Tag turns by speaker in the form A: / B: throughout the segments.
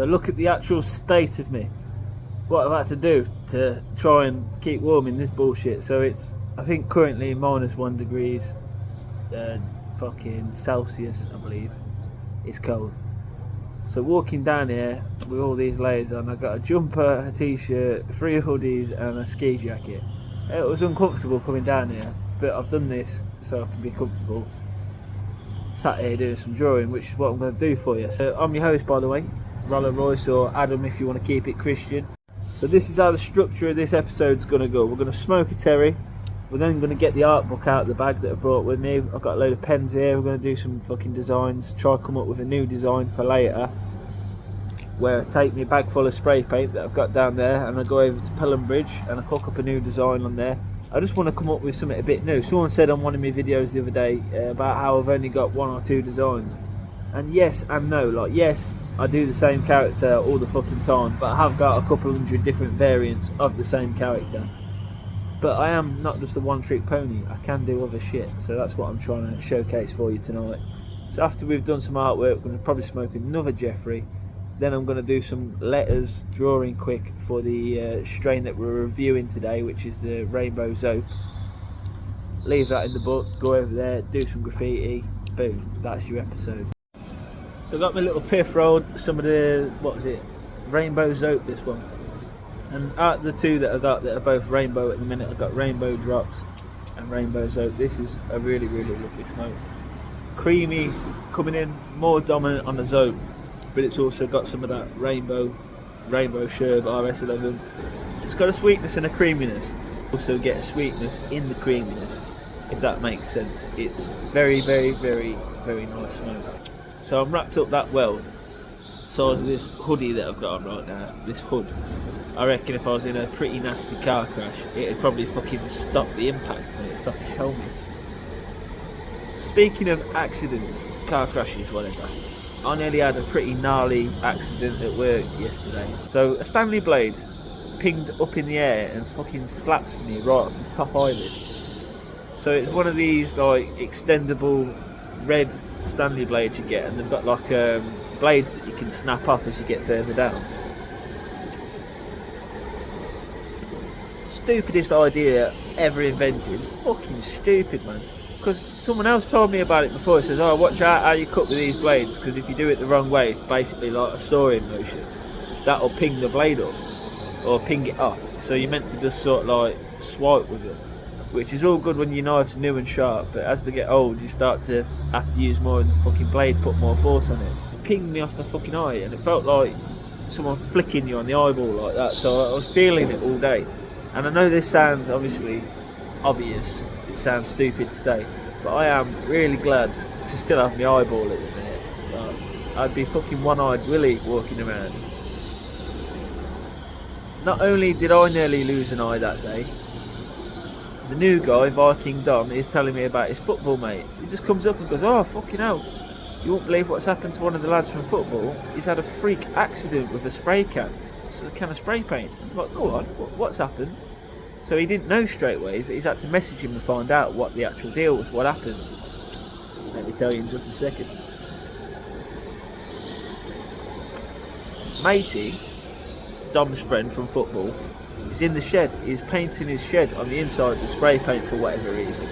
A: So look at the actual state of me. What I've had to do to try and keep warm in this bullshit. So it's, I think currently -1 degrees fucking Celsius, I believe. It's cold. So walking down here with all these layers on, I got a jumper, a t-shirt, 3 hoodies and a ski jacket. It was uncomfortable coming down here, but I've done this so I can be comfortable. Sat here doing some drawing, which is what I'm going to do for you. So I'm your host, by the way, Roller Royce, or Adam if you want to keep it Christian. So this is how the structure of this episode's going to go. We're going to smoke a terry. We're then going to get the art book out of the bag that I brought with me. I've got a load of pens here. We're going to do some fucking designs. Try to come up with a new design for later. Where I take my bag full of spray paint that I've got down there and I go over to Pelham Bridge and I cook up a new design on there. I just want to come up with something a bit new. Someone said on one of my videos the other day about how I've only got 1 or 2 designs. And yes and no. Like, yes, I do the same character all the fucking time, but I have got a couple hundred different variants of the same character. But I am not just a one-trick pony. I can do other shit. So that's what I'm trying to showcase for you tonight. So after we've done some artwork, we're going to probably smoke another Jeffrey. Then I'm going to do some letters, drawing quick for the strain that we're reviewing today, which is the Rainbow Zope. Leave that in the book, go over there, do some graffiti, boom, that's your episode. So I got my little piff rolled, some of the, what was it, Rainbow Zope, this one. And out of the 2 that I got that are both rainbow at the minute, I've got Rainbow Drops and Rainbow Zope. This is a really, really lovely smoke. Creamy, coming in, more dominant on the Zope. But it's also got some of that rainbow Sherb RS11. It's got a sweetness and a creaminess. Also get a sweetness in the creaminess, if that makes sense. It's very, very, very, very nice smoke. So I'm wrapped up that well. Size of this hoodie that I've got on right now, this hood. I reckon if I was in a pretty nasty car crash, it'd probably fucking stop the impact and it'd stop the helmet. Speaking of accidents, car crashes, whatever. I nearly had a pretty gnarly accident at work yesterday. So a Stanley blade pinged up in the air and fucking slapped me right off the top eyelid. So it's one of these like extendable red Stanley blades you get, and they've got like blades that you can snap off as you get further down. Stupidest idea ever invented. Fucking stupid, man. Because someone else told me about it before. It says, oh, watch out how you cut with these blades, because if you do it the wrong way, basically like a sawing motion, that'll ping the blade up or ping it off. So you're meant to just sort of like swipe with it, which is all good when your knife's new and sharp, but as they get old you start to have to use more of the fucking blade, put more force on it. It pinged me off the fucking eye and it felt like someone flicking you on the eyeball like that. So I was feeling it all day. And I know this sounds obviously obvious, it sounds stupid to say, but I am really glad to still have my eyeball at the minute. I'd be fucking one-eyed Willy walking around. Not only did I nearly lose an eye that day, the new guy, Viking Dom, is telling me about his football mate. He just comes up and goes, oh fucking hell, you won't believe what's happened to one of the lads from football. He's had a freak accident with a spray can. So a can of spray paint. I'm like, go on, what's happened? So he didn't know straight away, so he's had to message him to find out what the actual deal was, what happened. Let me tell you in just a second. Matey, Dom's friend from football, is in the shed. He's painting his shed on the inside with spray paint for whatever reason.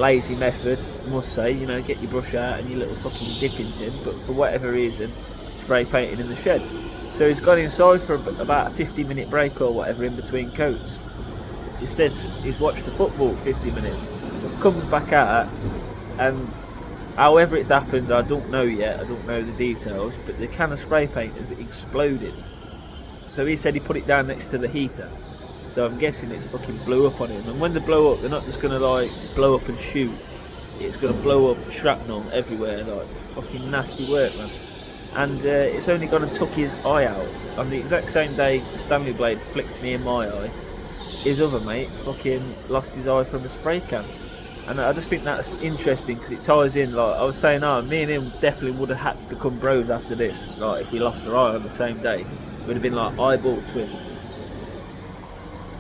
A: Lazy method, must say, you know, get your brush out and your little fucking dipping tin, but for whatever reason, spray painting in the shed. So he's gone inside for about a 50-minute break or whatever in between coats. Instead, he's watched the football 50 minutes, comes back out, and however it's happened, I don't know yet, I don't know the details, but the can of spray paint has exploded. So he said he put it down next to the heater, so I'm guessing it's fucking blew up on him. And when they blow up, they're not just going to like blow up and shoot, it's going to blow up shrapnel everywhere, like fucking nasty work, man. And it's only gone and took his eye out. On the exact same day the Stanley blade flicked me in my eye, his other mate fucking lost his eye from a spray can. And I just think that's interesting because it ties in, like I was saying, me and him definitely would have had to become bros after this. Like if we lost our eye on the same day, it would have been like eyeball twins.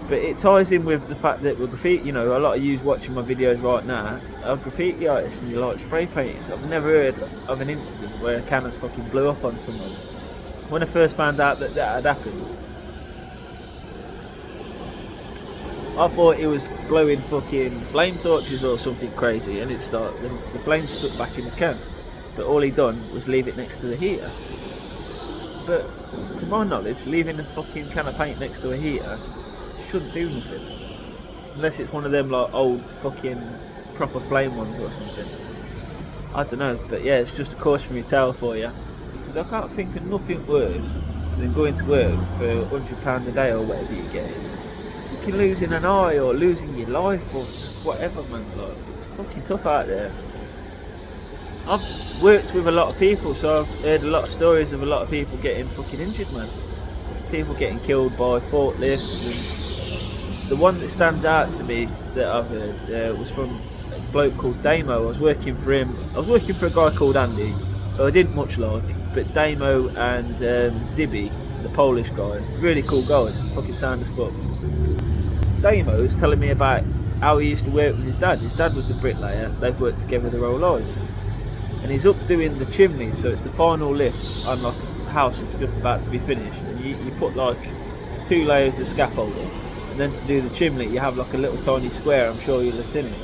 A: But it ties in with the fact that with graffiti, you know, a lot of you watching my videos right now are graffiti artists and you like spray painting. So I've never heard of an incident where a can has fucking blew up on someone. when I first found out that that had happened, I thought he was blowing fucking flame torches or something crazy, and it's like the flames stuck back in the can. But all he done was leave it next to the heater. But to my knowledge, leaving a fucking can of paint next to a heater shouldn't do nothing, unless it's one of them like old fucking proper flame ones or something. I don't know, but yeah, it's just a cautionary tale for you. Because I can't think of nothing worse than going to work for £100 a day or whatever you get. Fucking losing an eye or losing your life or just whatever, man. Like, it's fucking tough out there. I've worked with a lot of people, so I've heard a lot of stories of a lot of people getting fucking injured, man. People getting killed by forklifts. And the one that stands out to me that I've heard was from a bloke called Damo. I was working for him. I was working for a guy called Andy, who I didn't much like, but Damo and Zibi, the Polish guy, really cool guys, fucking sound as fuck. Damo was telling me about how he used to work with his dad. His dad was a bricklayer. They've worked together their whole lives. And he's up doing the chimney, so it's the final lift on like a house that's just about to be finished. And you put like 2 layers of scaffolding, and then to do the chimney you have like a little tiny square. I'm sure you'll have seen it.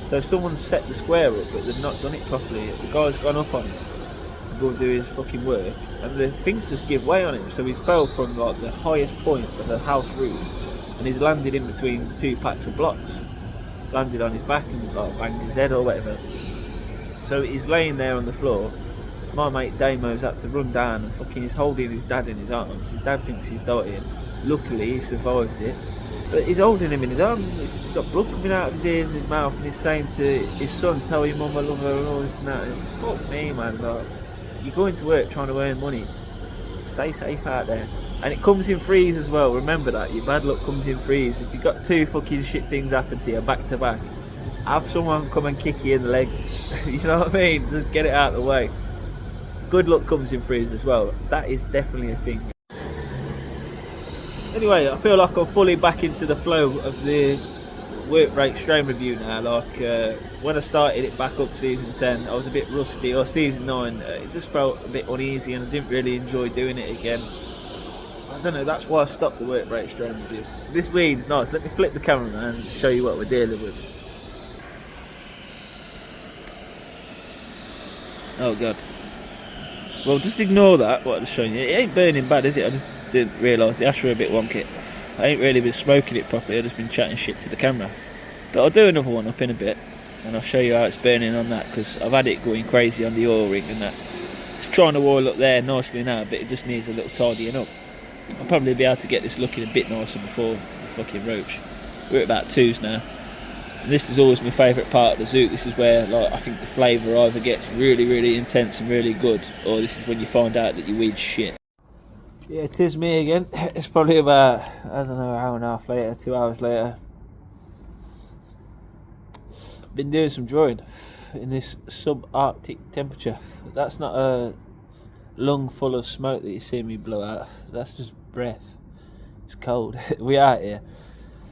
A: So someone's set the square up, but they've not done it properly. The guy's gone up on it to go and do his fucking work, and the things just give way on him. So he's fell from like the highest point of the house roof, and he's landed in between 2 packs of blocks. Landed on his back and like banged his head or whatever. So he's laying there on the floor. My mate Damo's had to run down and fucking he's holding his dad in his arms. His dad thinks he's dying. Luckily he survived it. But he's holding him in his arms and he's got blood coming out of his ears and his mouth, and he's saying to his son, tell your mum I love her and all this and that. And fuck me, man, like, you're going to work trying to earn money. Stay safe out there. And it comes in threes as well, remember that. Your bad luck comes in threes. If you've got 2 fucking shit things happen to you back to back, have someone come and kick you in the leg. You know what I mean? Just get it out of the way. Good luck comes in threes as well. That is definitely a thing. Anyway, I feel like I'm fully back into the flow of the work rate strain review now. Like when I started it back up season 10, I was a bit rusty, or season 9, it just felt a bit uneasy and I didn't really enjoy doing it again. I don't know, that's why I stopped the work rate strain review. This weed's nice. Let me flip the camera and show you what we're dealing with. Oh god. Well, just ignore that, what I was showing you. It ain't burning bad, is it? I just didn't realise the ash were a bit wonky. I ain't really been smoking it properly, I've just been chatting shit to the camera. But I'll do another one up in a bit, and I'll show you how it's burning on that, because I've had it going crazy on the oil ring and that. It's trying to oil up there nicely now, but it just needs a little tidying up. I'll probably be able to get this looking a bit nicer before the fucking roach. We're at about 2s now. And this is always my favourite part of the zoot. This is where like I think the flavour either gets really, really intense and really good, or this is when you find out that your weed's shit. Yeah, it is me again. It's probably about, I don't know, an hour and a half later, 2 hours later. Been doing some drawing in this subarctic temperature. That's not a lung full of smoke that you see me blow out. That's just breath. It's cold. We out here.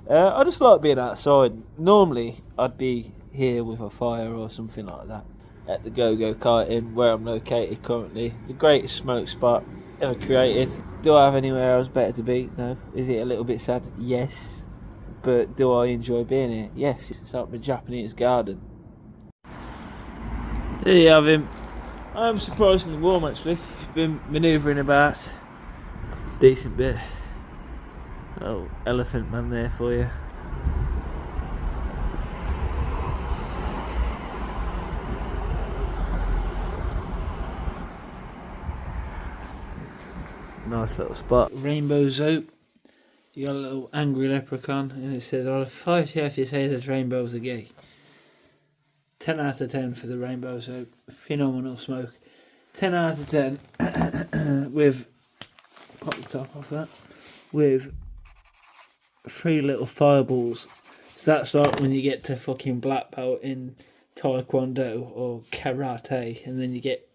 A: I just like being outside. Normally I'd be here with a fire or something like that at the go-go karting where I'm located currently. The greatest smoke spot ever created. Do I have anywhere else better to be? No. Is it a little bit sad? Yes. But do I enjoy being here? Yes. It's like my Japanese garden. There you have him. I'm surprisingly warm actually. Been manoeuvring about. Decent bit. Oh, elephant man there for you. Nice little spot. Rainbow zope. You got a little angry leprechaun, and it says, I'll fight you if you say that rainbows are gay. 10 out of 10 for the rainbow zope. Phenomenal smoke. 10 out of 10 with, pop the top off that, with 3 little fireballs. So that's like when you get to fucking black belt in taekwondo or karate, and then you get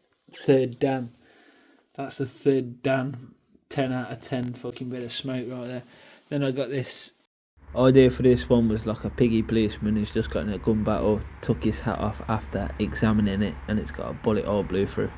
A: 3rd dan. That's the 3rd dan. 10 out of 10 fucking bit of smoke right there. Then I got this idea for this one was like a piggy policeman who's just got in a gun battle, took his hat off after examining it, and it's got a bullet all blew through.